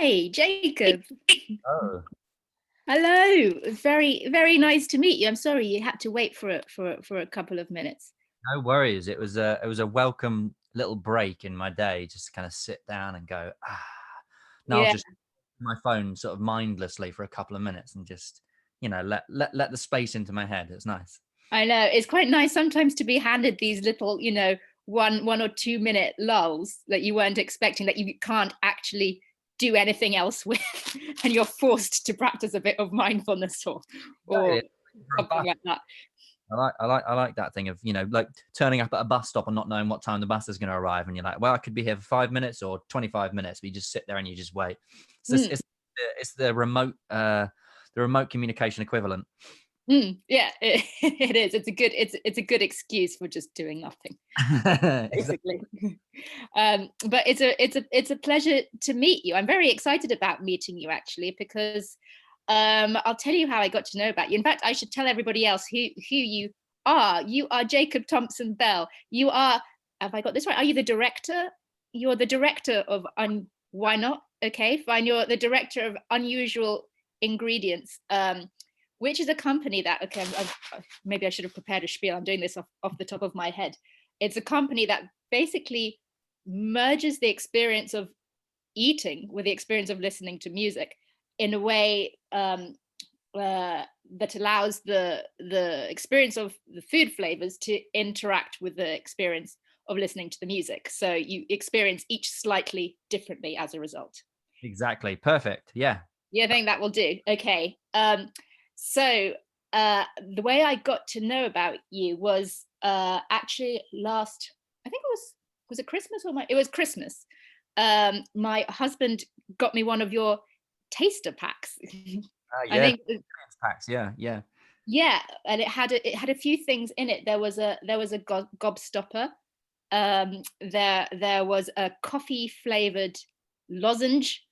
Hi, Jacob. Oh, Hello. Very, very nice to meet you. I'm sorry you had to wait for a couple of minutes. no worries. It was a welcome little break in my day, just to kind of sit down and go, now I'll Yeah, just my phone sort of mindlessly for a couple of minutes and just, let the space into my head. It's nice. I know. It's quite nice sometimes to be handed these little, one or 2 minute lulls that you weren't expecting, that you can't actually do anything else with, and you're forced to practice a bit of mindfulness or Exactly. For a something bus, like that. I like that thing of, like turning up at a bus stop and not knowing what time the bus is going to arrive, and you're like, well, I could be here for 5 minutes or 25 minutes, but you just sit there and you just wait. Mm. It's the remote communication equivalent. Yeah, it is. It's a good excuse for just doing nothing, Exactly. basically. But it's a pleasure to meet you. I'm very excited about meeting you actually because I'll tell you how I got to know about you. In fact, I should tell everybody else who you are. You are Jacob Thompson-Bell. You are. Have I got this right? Are you the director? You're the director of Why not? Okay, fine. You're the director of Unusual Ingredients. Which is a company that, okay, maybe I should have prepared a spiel. I'm doing this off the top of my head. It's a company that basically merges the experience of eating with the experience of listening to music in a way that allows the experience of the food flavors to interact with the experience of listening to the music. So you experience each slightly differently as a result. Exactly. Perfect. Yeah. Yeah, I think that will do. Okay. So the way I got to know about you was actually last. I think it was it Christmas or it was Christmas. My husband got me one of your taster packs. I Yeah. think Packs. Yeah. Yeah. yeah, and it had a few things in it. There was a gobstopper. There was a coffee flavored lozenge.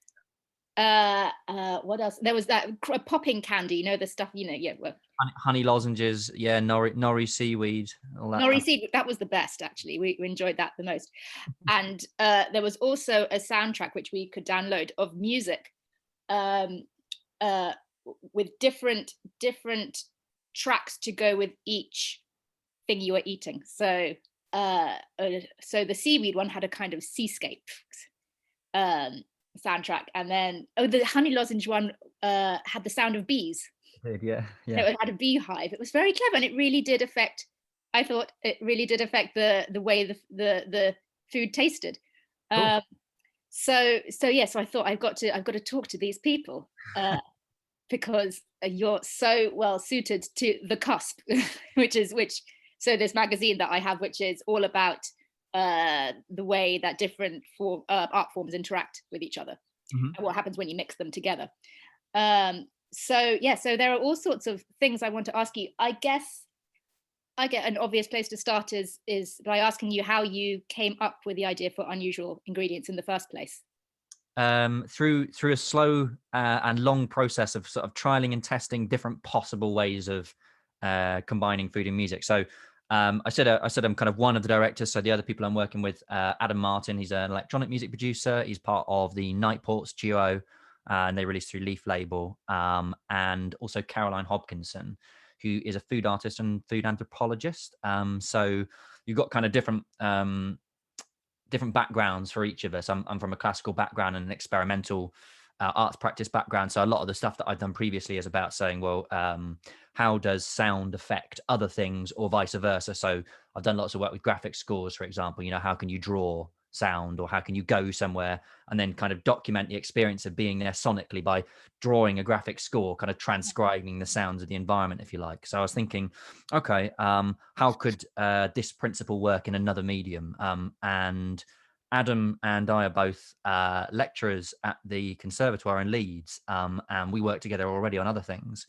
What else? There was that popping candy, the stuff, yeah. Well, Honey lozenges. Yeah. Nori seaweed. All that nori kind seed, that was the best actually. We enjoyed that the most. And there was also a soundtrack which we could download of music, um uh with different tracks to go with each thing you were eating. So the seaweed one had a kind of seascape um soundtrack, and then the honey lozenge one had the sound of bees. of. Yeah. So Yeah. it had a beehive. It was very clever, and it really did affect. I thought it really did affect the way the food tasted. Cool. Um, so yeah, so I thought I've got to talk to these people because you're so well suited to the cusp, which. So this magazine that I have, which is all about the way that different art forms interact with each other Mhm. and what happens when you mix them together. So yeah, so there are all sorts of things I want to ask you. I guess I get an obvious place to start is by asking you how you came up with the idea for unusual ingredients in the first place. Through a slow and long process of sort of trialing and testing different possible ways of combining food and music. So I said I'm kind of one of the directors. So the other people I'm working with, Adam Martin, he's an electronic music producer. He's part of the Nightports duo, and they released through Leaf Label. And also Caroline Hobkinson, who is a food artist and food anthropologist. So you've got kind of different backgrounds for each of us. I'm from a classical background and an experimental arts practice background. So a lot of the stuff that I've done previously is about saying, well, how does sound affect other things or vice versa? So I've done lots of work with graphic scores, for example. How can you draw sound, or how can you go somewhere and then kind of document the experience of being there sonically by drawing a graphic score, kind of transcribing the sounds of the environment, if you like. So I was thinking, okay, how could this principle work in another medium? And Adam and I are both lecturers at the conservatoire in Leeds, and we work together already on other things.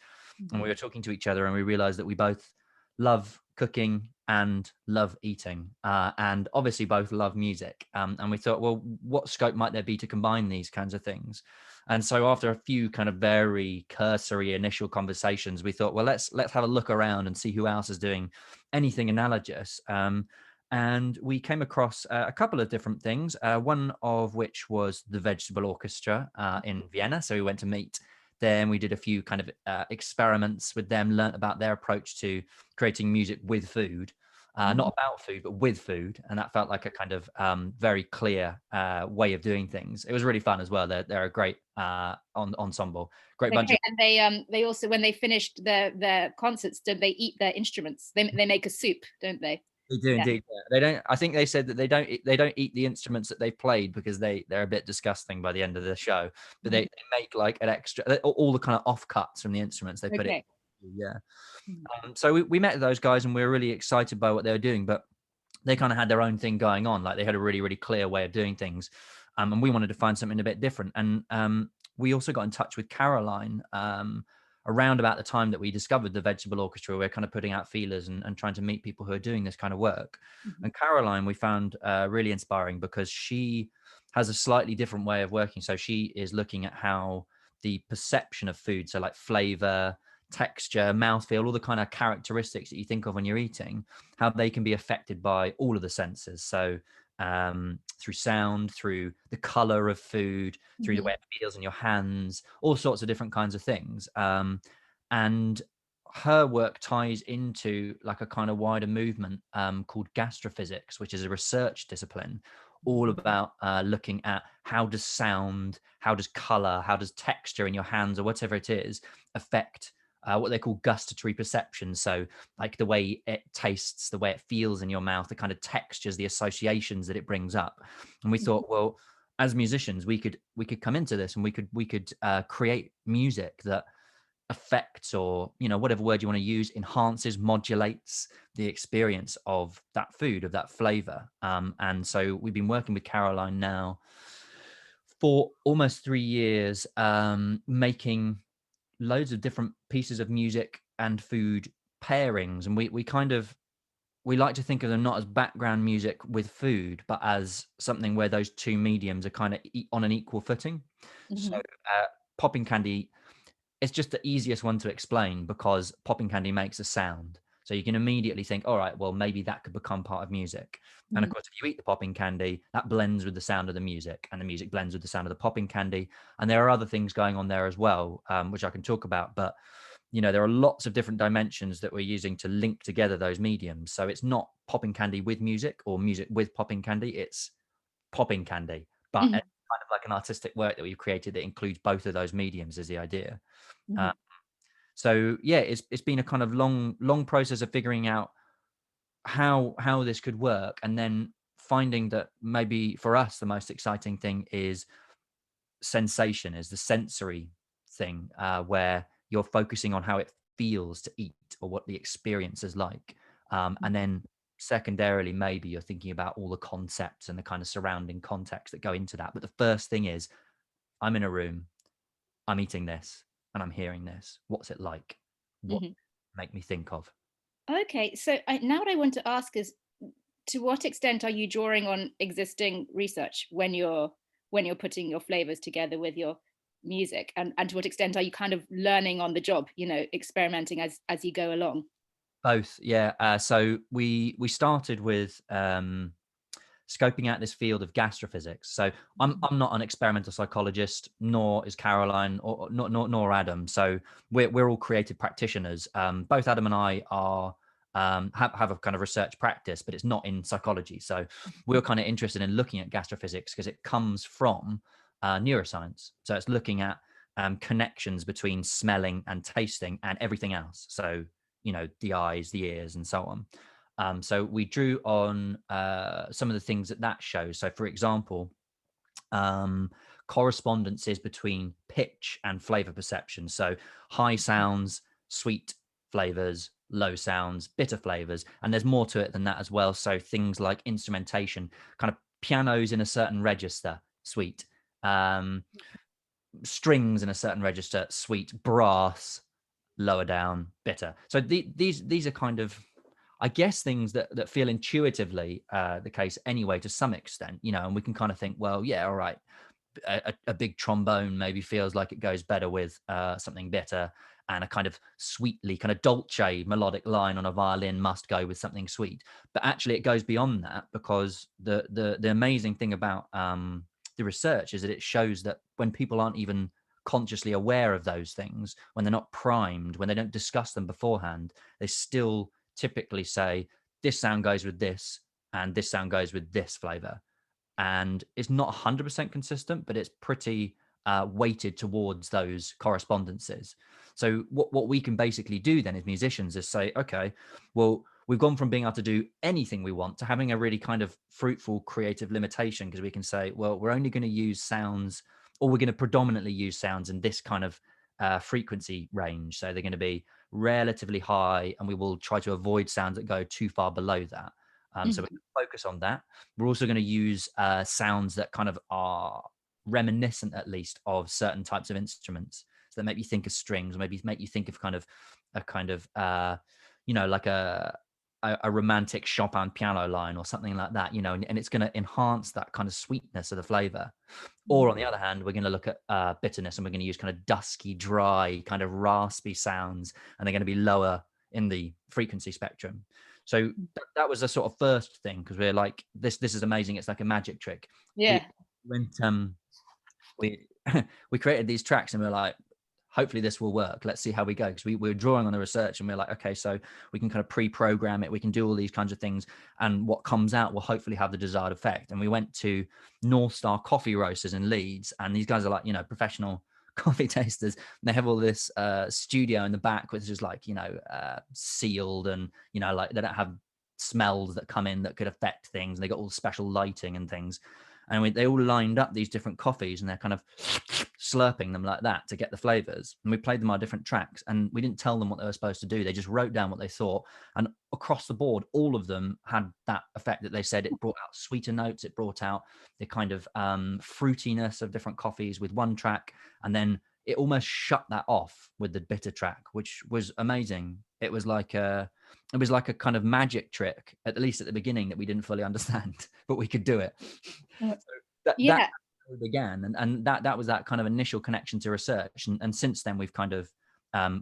And we were talking to each other, and we realized that we both love cooking and love eating, and obviously both love music. And we thought, well, what scope might there be to combine these kinds of things? And so after a few kind of very cursory initial conversations, we thought, well, let's have a look around and see who else is doing anything analogous. and we came across a couple of different things, one of which was the Vegetable Orchestra in Vienna. So we went to meet them. We did a few kind of experiments with them, learnt about their approach to creating music with food, not about food, but with food. And that felt like a kind of very clear way of doing things. It was really fun as well. They're a great ensemble, great bunch of. And they also, when they finished their concerts, don't they eat their instruments? They make a soup, don't they? They do indeed. Yeah. They don't. I think they said that they don't eat the instruments that they've played because they're a bit disgusting by the end of the show. But they make like an extra, all the kind of offcuts from the instruments they put it. Yeah. So we met those guys and we were really excited by what they were doing. But they kind of had their own thing going on. Like they had a really, really clear way of doing things, and we wanted to find something a bit different. And we also got in touch with Caroline. Around about the time that we discovered the Vegetable Orchestra, we're kind of putting out feelers and trying to meet people who are doing this kind of work. And Caroline, we found really inspiring because she has a slightly different way of working. So she is looking at how the perception of food, so like flavor, texture, mouthfeel, all the kind of characteristics that you think of when you're eating, how they can be affected by all of the senses. So through sound, through the color of food, through the way it feels in your hands, all sorts of different kinds of things. And her work ties into like a kind of wider movement called gastrophysics, which is a research discipline all about looking at how does sound, how does color, how does texture in your hands or whatever it is affect what they call gustatory perception. So like the way it tastes, the way it feels in your mouth, the kind of textures, the associations that it brings up. And we thought, well, as musicians, we could come into this and we could create music that affects, or whatever word you want to use, enhances, modulates the experience of that food, of that flavor. And so we've been working with Caroline now for almost 3 years, making loads of different pieces of music and food pairings. And we like to think of them not as background music with food, but as something where those two mediums are kind of on an equal footing. So popping candy, it's just the easiest one to explain because popping candy makes a sound. So you can immediately think, all right, well, maybe that could become part of music. And of course, if you eat the popping candy, that blends with the sound of the music, and the music blends with the sound of the popping candy. And there are other things going on there as well, which I can talk about. But, there are lots of different dimensions that we're using to link together those mediums. So it's not popping candy with music or music with popping candy. It's popping candy, but it's kind of like an artistic work that we've created that includes both of those mediums is the idea. So yeah, it's been a kind of long process of figuring out how this could work, and then finding that maybe for us the most exciting thing is sensation, is the sensory thing, where you're focusing on how it feels to eat or what the experience is like, and then secondarily maybe you're thinking about all the concepts and the kind of surrounding context that go into that. But the first thing is, I'm in a room, I'm eating this, and I'm hearing this. What's it like? What make me think of? Okay, so now what I want to ask is, to what extent are you drawing on existing research when you're putting your flavors together with your music, and to what extent are you kind of learning on the job, experimenting as you go along? Both, yeah. So we started with scoping out this field of gastrophysics. So I'm not an experimental psychologist, nor is Caroline, or nor Adam. So we're all creative practitioners. Both Adam and I are have a kind of research practice, but it's not in psychology. So we're kind of interested in looking at gastrophysics because it comes from neuroscience. So it's looking at connections between smelling and tasting and everything else. So the eyes, the ears, and so on. So we drew on some of the things that shows. So for example, correspondences between pitch and flavor perception. So high sounds, sweet flavors, low sounds, bitter flavors. And there's more to it than that as well. So things like instrumentation, kind of pianos in a certain register, sweet. Strings in a certain register, sweet. Brass, lower down, bitter. So these are kind of, I guess, things that feel intuitively the case anyway, to some extent, and we can kind of think, well, yeah, all right, a big trombone maybe feels like it goes better with something bitter, and a kind of sweetly kind of dolce melodic line on a violin must go with something sweet. But actually it goes beyond that, because the amazing thing about the research is that it shows that when people aren't even consciously aware of those things, when they're not primed, when they don't discuss them beforehand, they still typically say this sound goes with this and this sound goes with this flavor. And it's not 100% consistent, but it's pretty weighted towards those correspondences. So what we can basically do then as musicians is say, okay, well, we've gone from being able to do anything we want to having a really kind of fruitful creative limitation, because we can say, well, we're only going to use sounds, or we're going to predominantly use sounds in this kind of frequency range. So they're going to be relatively high, and we will try to avoid sounds that go too far below that. So we can focus on that. We're also going to use sounds that kind of are reminiscent, at least, of certain types of instruments. So that make you think of strings, or maybe make you think of kind of a kind of like a romantic Chopin piano line or something like that, and it's going to enhance that kind of sweetness of the flavor. Or on the other hand, we're going to look at bitterness, and we're going to use kind of dusky, dry, kind of raspy sounds, and they're going to be lower in the frequency spectrum. So that was the sort of first thing, because we're like, this is amazing. It's like a magic trick. Yeah. We we created these tracks, and we're like, hopefully this will work. Let's see how we go. Because we were drawing on the research, and we're like, okay, so we can kind of pre-program it. We can do all these kinds of things, and what comes out will hopefully have the desired effect. And we went to North Star Coffee Roasters in Leeds, and these guys are like, professional coffee tasters. They have all this studio in the back, which is like, sealed, and like they don't have smells that come in that could affect things. And they got all special lighting and things, and they all lined up these different coffees, and they're kind of slurping them like that to get the flavors. And we played them our different tracks, and we didn't tell them what they were supposed to do. They just wrote down what they thought, and across the board, all of them had that effect that they said. It brought out sweeter notes, it brought out the kind of fruitiness of different coffees with one track, and then it almost shut that off with the bitter track, which was amazing. It was like a kind of magic trick, at least at the beginning, that we didn't fully understand, but we could do it. So that began, and that was that kind of initial connection to research, and since then we've kind of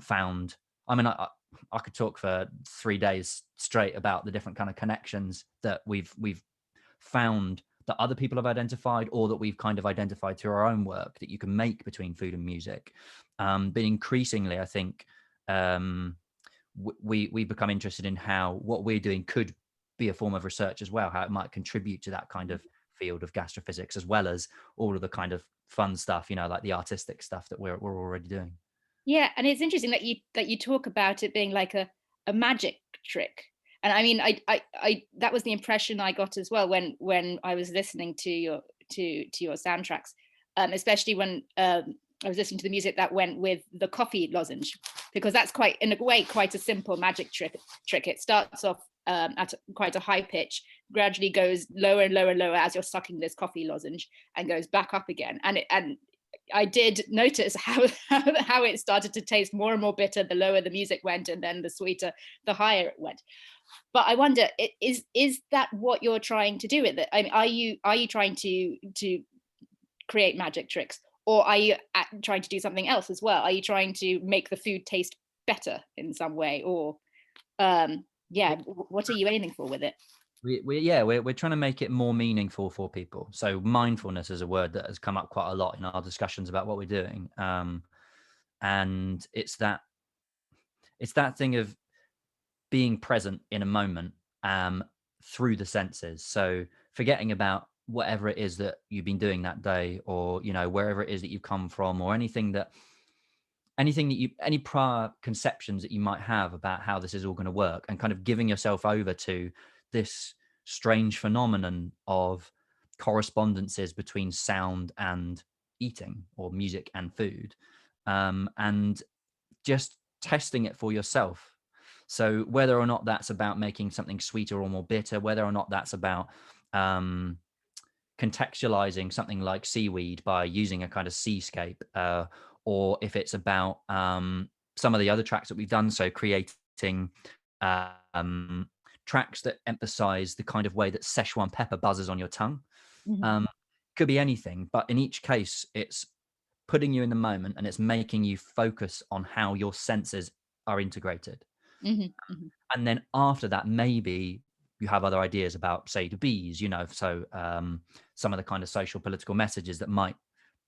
found, I mean, I could talk for 3 days straight about the different kind of connections that we've found that other people have identified, or that we've kind of identified through our own work, that you can make between food and music. But increasingly, I think we become interested in how what we're doing could be a form of research as well, how it might contribute to that kind of field of gastrophysics, as well as all of the kind of fun stuff, like the artistic stuff that we're already doing. Yeah, and it's interesting that you talk about it being like a magic trick. And I mean, I that was the impression I got as well when I was listening to your soundtracks, especially when I was listening to the music that went with the coffee lozenge, because that's quite, in a way, quite a simple magic trick. It starts off at quite a high pitch, gradually goes lower and lower and lower as you're sucking this coffee lozenge, and goes back up again. And I did notice how it started to taste more and more bitter the lower the music went, and then the sweeter the higher it went. But I wonder, is that what you're trying to do with it? I mean, are you trying to create magic tricks, or are you trying to do something else as well? Are you trying to make the food taste better in some way, or what are you aiming for with it? We're trying to make it more meaningful for people. So mindfulness is a word that has come up quite a lot in our discussions about what we're doing, and it's that thing of being present in a moment through the senses. So forgetting about whatever it is that you've been doing that day, or wherever it is that you've come from, or anything that any prior conceptions that you might have about how this is all going to work, and kind of giving yourself over to this strange phenomenon of correspondences between sound and eating, or music and food, and just testing it for yourself. So whether or not that's about making something sweeter or more bitter, whether or not that's about contextualizing something like seaweed by using a kind of seascape, or if it's about some of the other tracks that we've done, so creating tracks that emphasize the kind of way that Szechuan pepper buzzes on your tongue. Mm-hmm. could be anything, but in each case, it's putting you in the moment and it's making you focus on how your senses are integrated. Mm-hmm, mm-hmm. And then after that, maybe you have other ideas about, say, the bees, so some of the kind of social political messages that might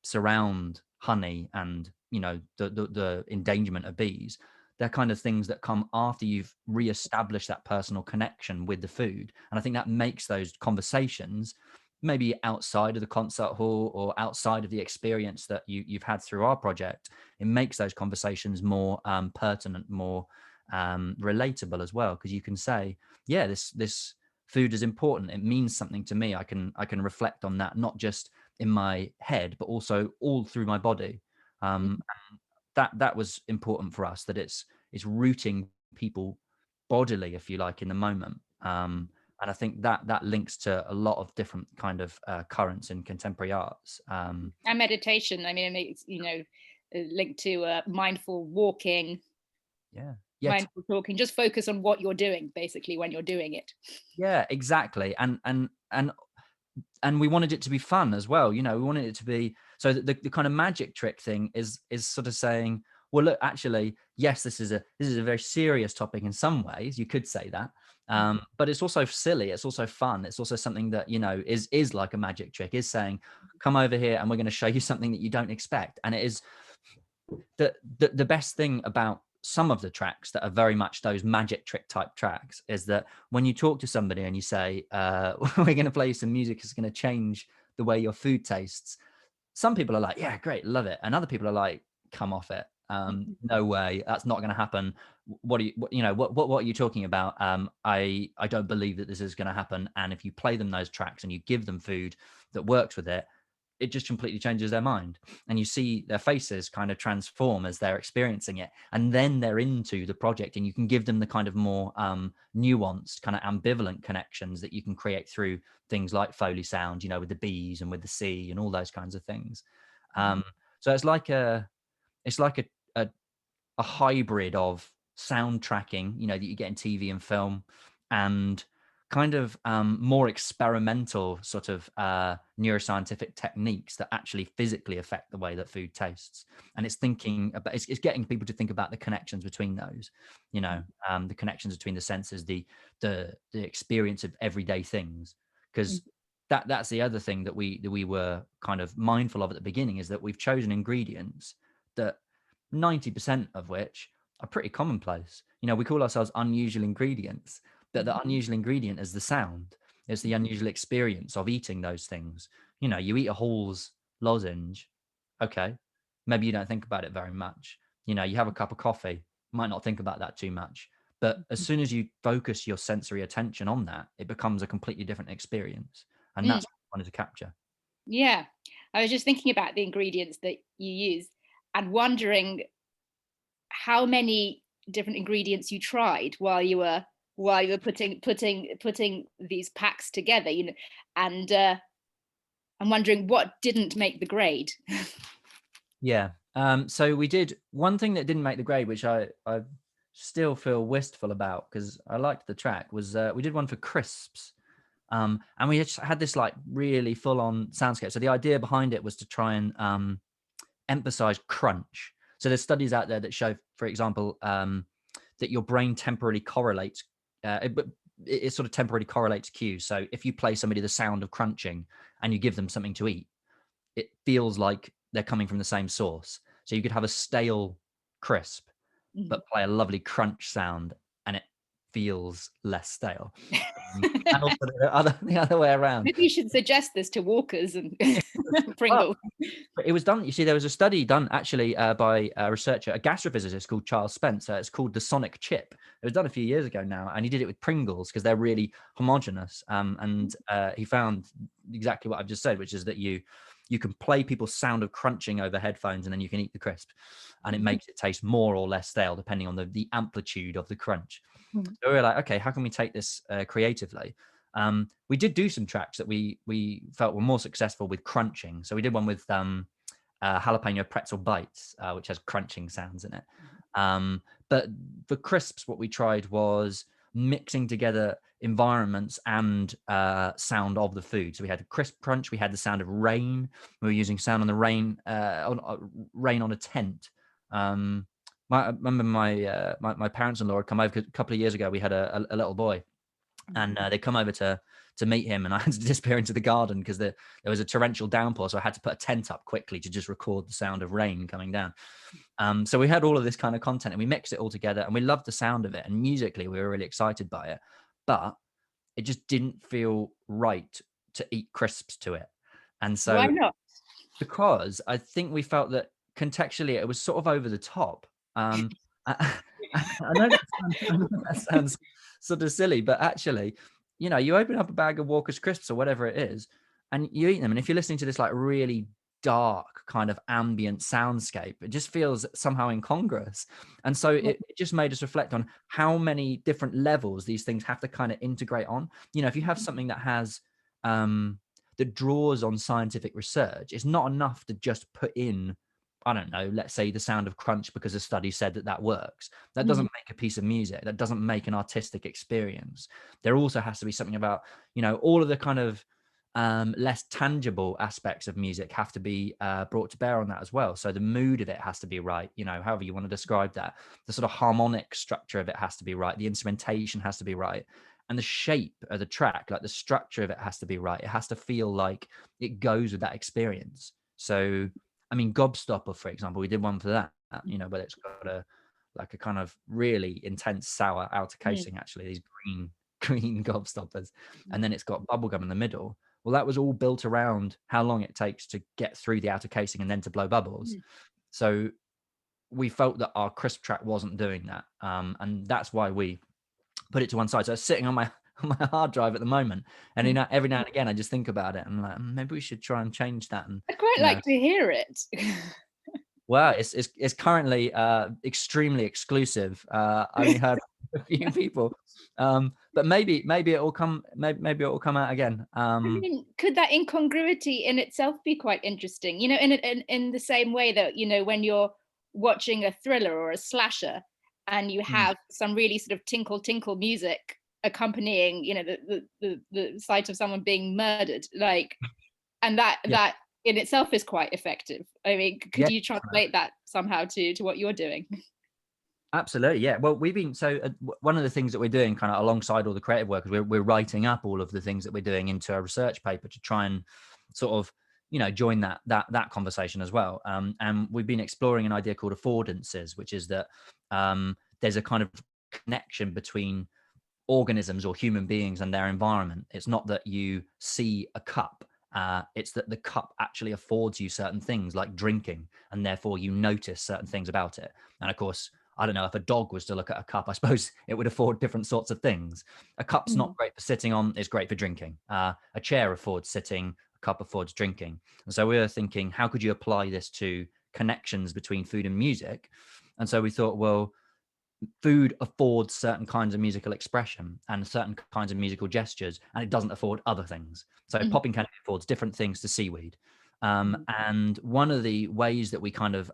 surround honey and, the endangerment of bees. They're kind of things that come after you've reestablished that personal connection with the food. And I think that makes those conversations, maybe outside of the concert hall or outside of the experience that you've had through our project, it makes those conversations more pertinent, more relatable as well, because you can say, yeah, this food is important, it means something to me. I can reflect on that, not just in my head but also all through my body. That was important for us, that it's rooting people bodily, if you like, in the moment. And I think that links to a lot of different kind of currents in contemporary arts, And meditation, I mean, it's, linked to mindful walking, yeah, mindful talking. Just focus on what you're doing basically when you're doing it. yeah, exactly. And we wanted it to be fun as well. We wanted it to be, so that the kind of magic trick thing is sort of saying, well, look, actually, yes, this is a very serious topic in some ways, you could say that, but it's also silly, it's also fun, it's also something that is like a magic trick, is saying, come over here and we're going to show you something that you don't expect. And it is the best thing about some of the tracks that are very much those magic trick type tracks is that when you talk to somebody and you say, we're going to play some music that's going to change the way your food tastes, some people are like, yeah, great, love it. And other people are like, come off it. No way, that's not going to happen. What are you talking about? I don't believe that this is going to happen. And if you play them those tracks and you give them food that works with it, it just completely changes their mind, and you see their faces kind of transform as they're experiencing it, and then they're into the project, and you can give them the kind of more nuanced, kind of ambivalent connections that you can create through things like Foley sound, with the bees and with the sea and all those kinds of things. So it's like a hybrid of sound tracking, that you get in TV and film, and kind of more experimental sort of neuroscientific techniques that actually physically affect the way that food tastes. And it's thinking about, it's getting people to think about the connections between those, the connections between the senses, the experience of everyday things. Because that's the other thing that we were kind of mindful of at the beginning, is that we've chosen ingredients that 90% of which are pretty commonplace. We call ourselves unusual ingredients, but the unusual ingredient is the sound. It's the unusual experience of eating those things. You eat a Hall's lozenge, okay, maybe you don't think about it very much. You have a cup of coffee, might not think about that too much. But as soon as you focus your sensory attention on that, it becomes a completely different experience. And that's what I wanted to capture. Yeah, I was just thinking about the ingredients that you use and wondering how many different ingredients you tried while you were putting these packs together, and I'm wondering what didn't make the grade. Yeah. So we did one thing that didn't make the grade, which I still feel wistful about because I liked the track, was we did one for crisps. And we just had this like really full on soundscape. So the idea behind it was to try and emphasize crunch. So there's studies out there that show, for example, that your brain temporarily correlates, it sort of temporarily correlates cues. So if you play somebody the sound of crunching and you give them something to eat, it feels like they're coming from the same source. So you could have a stale crisp, but play a lovely crunch sound and it feels less stale. And also the other way around. Maybe you should suggest this to Walkers and Pringles. Well, it was done. You see, there was a study done actually by a researcher, a gastrophysicist called Charles Spence. It's called the sonic chip. It was done a few years ago now, and he did it with Pringles because they're really homogenous. And he found exactly what I've just said, which is that you can play people's sound of crunching over headphones, and then you can eat the crisp, and it makes it taste more or less stale depending on the amplitude of the crunch. So we were like, okay, how can we take this creatively? We did do some tracks that we felt were more successful with crunching. So we did one with jalapeno pretzel bites, which has crunching sounds in it. But for crisps, what we tried was mixing together environments and sound of the food. So we had crisp crunch, we had the sound of rain. We were using sound on the rain, rain on a tent. I remember my parents-in-law had come over a couple of years ago. We had a little boy, and they come over to meet him, and I had to disappear into the garden because there was a torrential downpour, so I had to put a tent up quickly to just record the sound of rain coming down. So we had all of this kind of content, and we mixed it all together, and we loved the sound of it, and musically we were really excited by it, but it just didn't feel right to eat crisps to it. And Why so, not? because I think we felt that contextually it was sort of over the top. I, I know that sounds sort of silly, but actually, you know, you open up a bag of Walker's crisps or whatever it is, and you eat them, and if you're listening to this like really dark kind of ambient soundscape, it just feels somehow incongruous. And so it just made us reflect on how many different levels these things have to kind of integrate on. You know, if you have something that has that draws on scientific research, it's not enough to just put in, I don't know, let's say the sound of crunch because a study said that that works. That doesn't make a piece of music. That doesn't make an artistic experience. There also has to be something about, you know, all of the kind of less tangible aspects of music have to be brought to bear on that as well. So the mood of it has to be right, you know, however you want to describe that. The sort of harmonic structure of it has to be right. The instrumentation has to be right. And the shape of the track, like the structure of it has to be right. It has to feel like it goes with that experience. So, I mean, Gobstopper, for example, we did one for that, you know, but it's got a kind of really intense sour outer casing, actually, these green Gobstoppers. And then it's got bubblegum in the middle. Well, that was all built around how long it takes to get through the outer casing and then to blow bubbles. So we felt that our crisp track wasn't doing that. And that's why we put it to one side. So it's sitting on my hard drive at the moment. And you know, every now and again, I just think about it and I'm like, maybe we should try and change that. And, I'd quite you know, like to hear it. well, it's currently extremely exclusive. I only heard a few people, but maybe it will come. Maybe it will come out again. I mean, could that incongruity in itself be quite interesting? You know, in the same way that, you know, when you're watching a thriller or a slasher and you have some really sort of tinkle tinkle music accompanying, you know, the sight of someone being murdered, like, and Yeah, that in itself is quite effective. I mean, could yeah, you translate that somehow to what you're doing? absolutely. Yeah. Well, we've been one of the things that we're doing, kind of alongside all the creative work, is we're writing up all of the things that we're doing into a research paper to try and sort of, you know, join that conversation as well. And we've been exploring an idea called affordances, which is that there's a kind of connection between organisms or human beings and their environment. It's not that you see a cup, it's that the cup actually affords you certain things like drinking, and therefore you notice certain things about it. And of course, I don't know, if a dog was to look at a cup, I suppose it would afford different sorts of things. A cup's not great for sitting on, it's great for drinking. A chair affords sitting, a cup affords drinking. And so we were thinking, how could you apply this to connections between food and music? And so we thought, well, food affords certain kinds of musical expression and certain kinds of musical gestures, and it doesn't afford other things. So popping candy affords different things to seaweed. And one of the ways that we kind of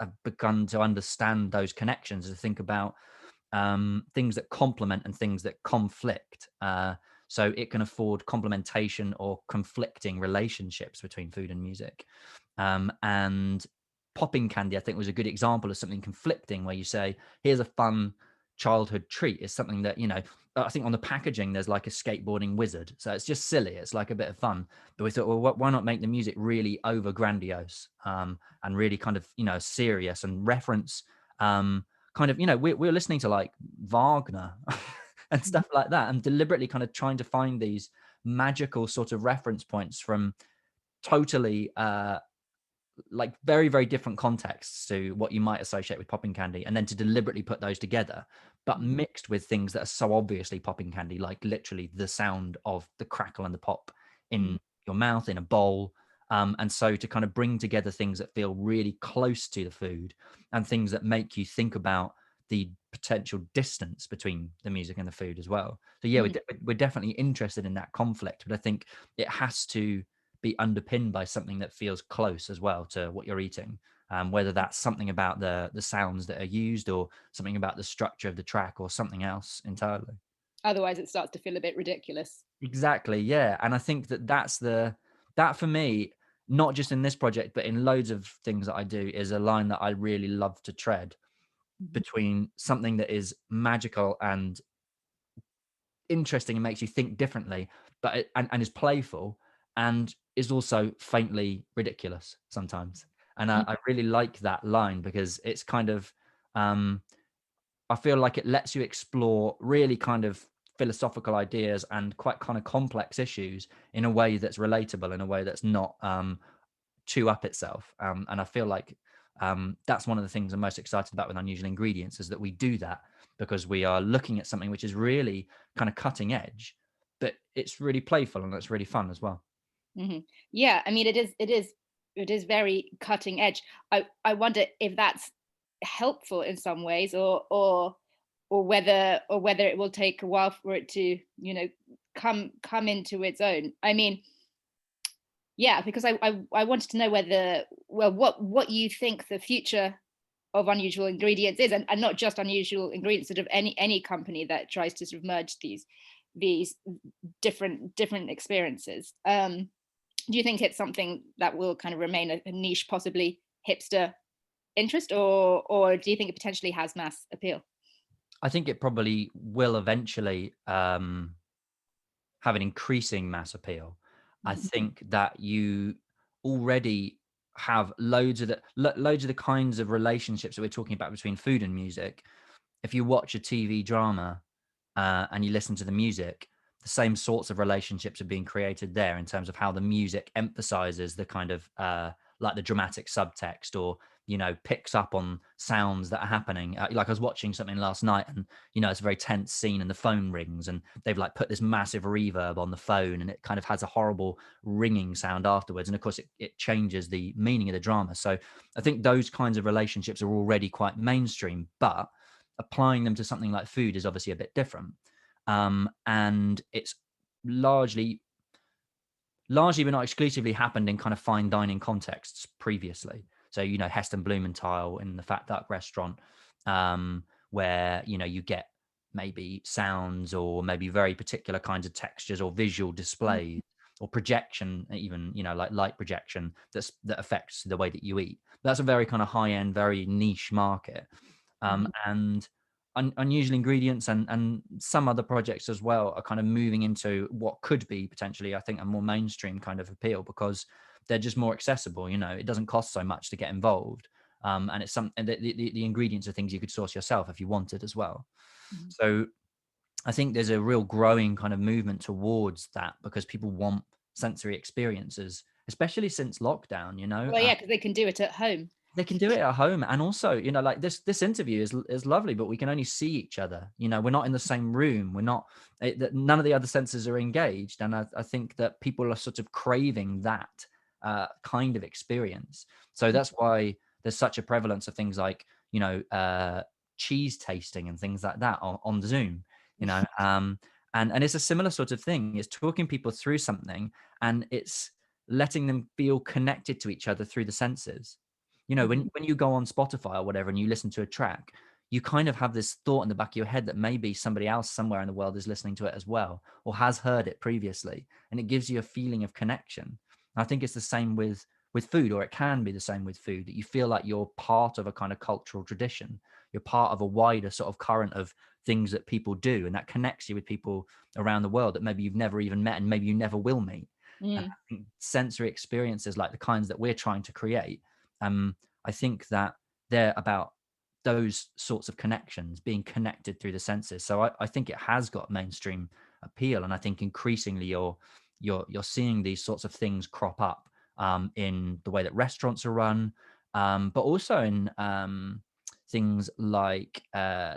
have begun to understand those connections is to think about things that complement and things that conflict. So it can afford complementation or conflicting relationships between food and music. And popping candy, I think, was a good example of something conflicting, where you say, here's a fun childhood treat. It's something that, you know, I think on the packaging there's like a skateboarding wizard, so it's just silly, it's like a bit of fun. But we thought, well, why not make the music really over grandiose, and really kind of, you know, serious, and reference kind of, you know, we're listening to like Wagner and stuff like that, and deliberately kind of trying to find these magical sort of reference points from totally like very, very different contexts to what you might associate with popping candy, and then to deliberately put those together, but mixed with things that are so obviously popping candy, like literally the sound of the crackle and the pop in your mouth, in a bowl. And so to kind of bring together things that feel really close to the food, and things that make you think about the potential distance between the music and the food as well. So yeah, we're definitely interested in that conflict, but I think it has to be underpinned by something that feels close as well to what you're eating, whether that's something about the sounds that are used, or something about the structure of the track, or something else entirely. Otherwise it starts to feel a bit ridiculous. Exactly, yeah. And I think that that for me, not just in this project, but in loads of things that I do, is a line that I really love to tread Mhm. between something that is magical and interesting and makes you think differently, but and is playful, and is also faintly ridiculous sometimes. And I really like that line because it's kind of, um, I feel like it lets you explore really kind of philosophical ideas and quite kind of complex issues in a way that's relatable, in a way that's not chew up itself. And I feel like that's one of the things I'm most excited about with Unusual Ingredients, is that we do that because we are looking at something which is really kind of cutting edge, but it's really playful and it's really fun as well. Mhm. Yeah, I mean, it is very cutting edge. I wonder if that's helpful in some ways, or whether it will take a while for it to, come into its own. I mean, yeah, because I wanted to know whether, well, what you think the future of Unusual Ingredients is, and not just Unusual Ingredients, sort of any company that tries to sort of merge these different experiences. Do you think it's something that will kind of remain a niche, possibly hipster interest, or do you think it potentially has mass appeal? I think it probably will eventually have an increasing mass appeal. I Mhm. think that you already have loads of the kinds of relationships that we're talking about between food and music. If you watch a TV drama and you listen to the music, the same sorts of relationships are being created there in terms of how the music emphasizes the kind of like the dramatic subtext, or picks up on sounds that are happening. Like I was watching something last night, and it's a very tense scene, and the phone rings, and they've like put this massive reverb on the phone, and it kind of has a horrible ringing sound afterwards, and of course it changes the meaning of the drama. So I think those kinds of relationships are already quite mainstream, but applying them to something like food is obviously a bit different. And it's largely but not exclusively happened in kind of fine dining contexts previously. So, Heston Blumenthal in the Fat Duck restaurant, where, you get maybe sounds or maybe very particular kinds of textures or visual displays or projection, even, like light projection that affects the way that you eat. That's a very kind of high end, very niche market. Mhm. And Unusual Ingredients and some other projects as well are kind of moving into what could be potentially, I think, a more mainstream kind of appeal, because they're just more accessible. It doesn't cost so much to get involved, and it's and the ingredients are things you could source yourself if you wanted as well. Mhm. So I think there's a real growing kind of movement towards that, because people want sensory experiences, especially since lockdown. Well, yeah, because they can do it at home. They can do it at home, and also, like this interview is lovely, but we can only see each other. We're not in the same room. We're not. None of the other senses are engaged, and I think that people are sort of craving that kind of experience. So that's why there's such a prevalence of things like cheese tasting and things like that on Zoom. And it's a similar sort of thing. It's talking people through something, and it's letting them feel connected to each other through the senses. Mhm. When you go on Spotify or whatever and you listen to a track, you kind of have this thought in the back of your head that maybe somebody else somewhere in the world is listening to it as well, or has heard it previously, and it gives you a feeling of connection. And I think it's the same with food, or it can be the same with food, that you feel like you're part of a kind of cultural tradition. You're part of a wider sort of current of things that people do, and that connects you with people around the world that maybe you've never even met and maybe you never will meet. And Mm. I think sensory experiences like the kinds that we're trying to create, I think that they're about those sorts of connections, being connected through the senses. So I think it has got mainstream appeal, and I think increasingly you're seeing these sorts of things crop up in the way that restaurants are run, but also in things like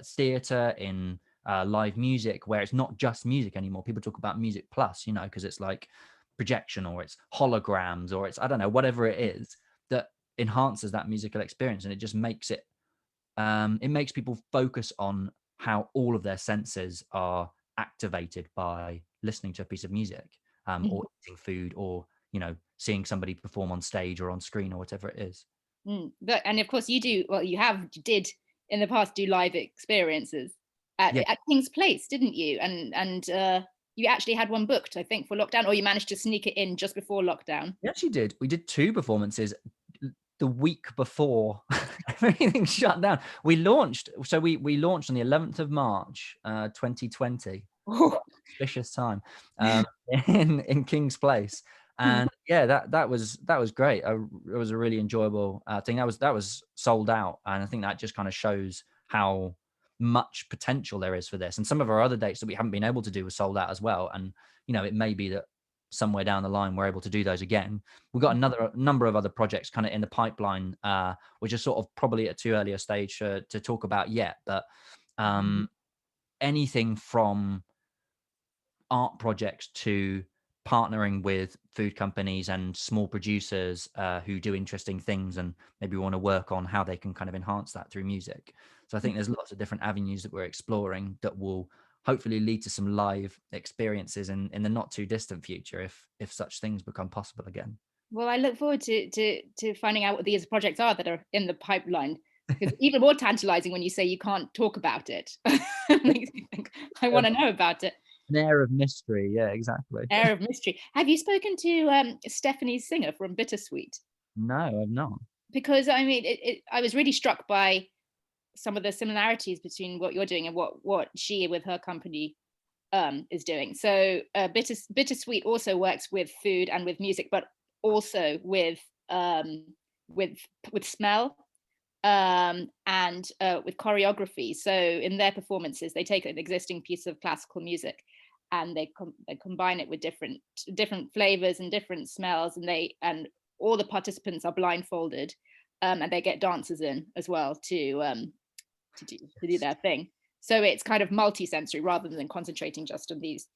theatre, in live music, where it's not just music anymore. People talk about music plus, because it's like projection, or it's holograms, or it's, I don't know, whatever it is that enhances that musical experience, and it just makes it makes people focus on how all of their senses are activated by listening to a piece of music, Mhm. or eating food, or seeing somebody perform on stage or on screen or whatever it is. And of course you do, well, you did in the past do live experiences. Yeah, at King's Place, didn't you? And you actually had one booked, I think, for lockdown, or you managed to sneak it in just before lockdown. we actually did. We did 2 performances the week before everything shut down. We launched on the 11th of March, 2020. Oh. Auspicious time, in King's Place. And yeah, that was great. It was a really enjoyable thing. That was sold out, and I think that just kind of shows how much potential there is for this. And some of our other dates that we haven't been able to do were sold out as well. And it may be that somewhere down the line we're able to do those again. We've got another number of other projects kind of in the pipeline, which are sort of probably at too early a stage to talk about yet. But anything from art projects to partnering with food companies and small producers who do interesting things, and maybe want to work on how they can kind of enhance that through music. So I think there's lots of different avenues that we're exploring that will hopefully lead to some live experiences in the not too distant future, if such things become possible again. Well, I look forward to finding out what these projects are that are in the pipeline. Because even more tantalizing when you say you can't talk about it. Makes me think, I want to know about it. An air of mystery, yeah, exactly. Air of mystery. Have you spoken to Stephanie Singer from Bittersweet? No, I've not. Because I mean, I was really struck by some of the similarities between what you're doing and what she with her company is doing. So Bittersweet also works with food and with music, but also with smell, and with choreography. So in their performances, they take an existing piece of classical music and they combine it with different flavors and different smells, and all the participants are blindfolded, and they get dancers in as well to do their thing. So it's kind of multi-sensory rather than concentrating just on these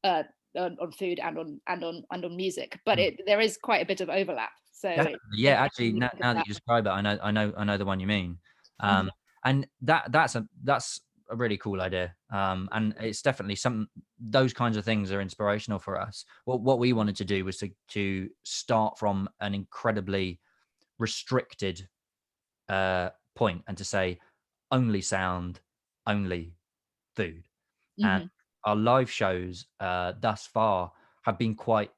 on food and on music. But there is quite a bit of overlap. So Definitely. Yeah, actually, now that you describe it, I know the one you mean. And that's a really cool idea. And it's definitely those kinds of things are inspirational for us. What we wanted to do was to start from an incredibly restricted point, and to say only sound, only food. And our live shows thus far have been quite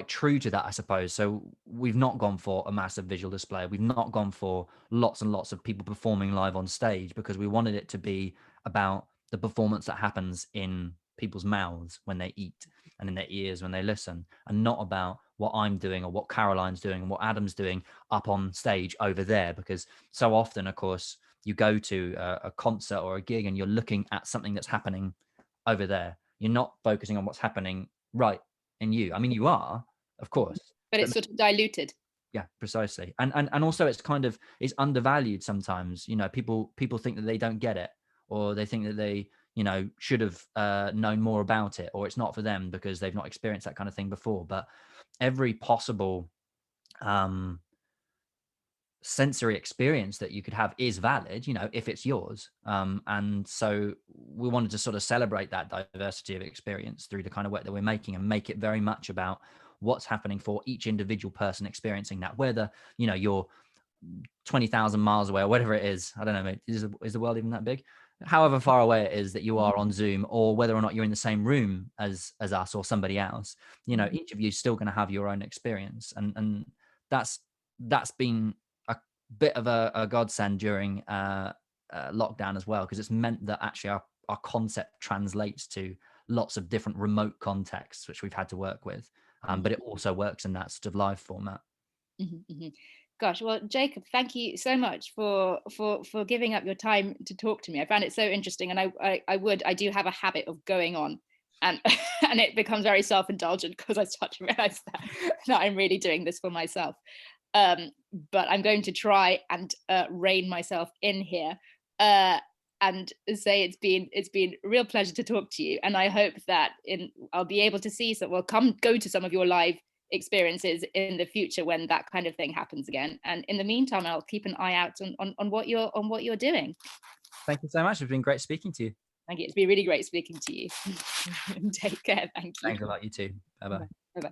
true to that, I suppose. So we've not gone for a massive visual display. We've not gone for lots and lots of people performing live on stage, because we wanted it to be about the performance that happens in people's mouths when they eat, and in their ears when they listen, and not about what I'm doing or what Caroline's doing and what Adam's doing up on stage over there. Because so often, of course, you go to a concert or a gig and you're looking at something that's happening over there. You're not focusing on what's happening right in you. I mean, you are, of course, but it's sort of diluted. Yeah, precisely. And also it's undervalued sometimes. People think that they don't get it, or they think that they should have known more about it, or it's not for them because they've not experienced that kind of thing before. But every possible sensory experience that you could have is valid, if it's yours. And so we wanted to sort of celebrate that diversity of experience through the kind of work that we're making, and make it very much about what's happening for each individual person experiencing that, whether you're 20,000 miles away or whatever it is. I don't know, mate, is the world even that big? However far away it is that you are on Zoom, or whether or not you're in the same room as us or somebody else, each of you is still going to have your own experience. And that's been a bit of a godsend during lockdown as well, because it's meant that actually our concept translates to lots of different remote contexts which we've had to work with, but it also works in that sort of live format. Gosh, well, Jacob, thank you so much for giving up your time to talk to me. I found it so interesting, and I do have a habit of going on, and and it becomes very self-indulgent because I start to realize that I'm really doing this for myself. But I'm going to try and rein myself in here, and say it's been a real pleasure to talk to you. And I hope that I'll be able to see go to some of your live experiences in the future when that kind of thing happens again. And in the meantime, I'll keep an eye out on what you're doing. Thank you so much. It's been great speaking to you. Thank you. It's been really great speaking to you. Take care. Thank you. Thanks a lot. You too. Bye-bye. Bye-bye.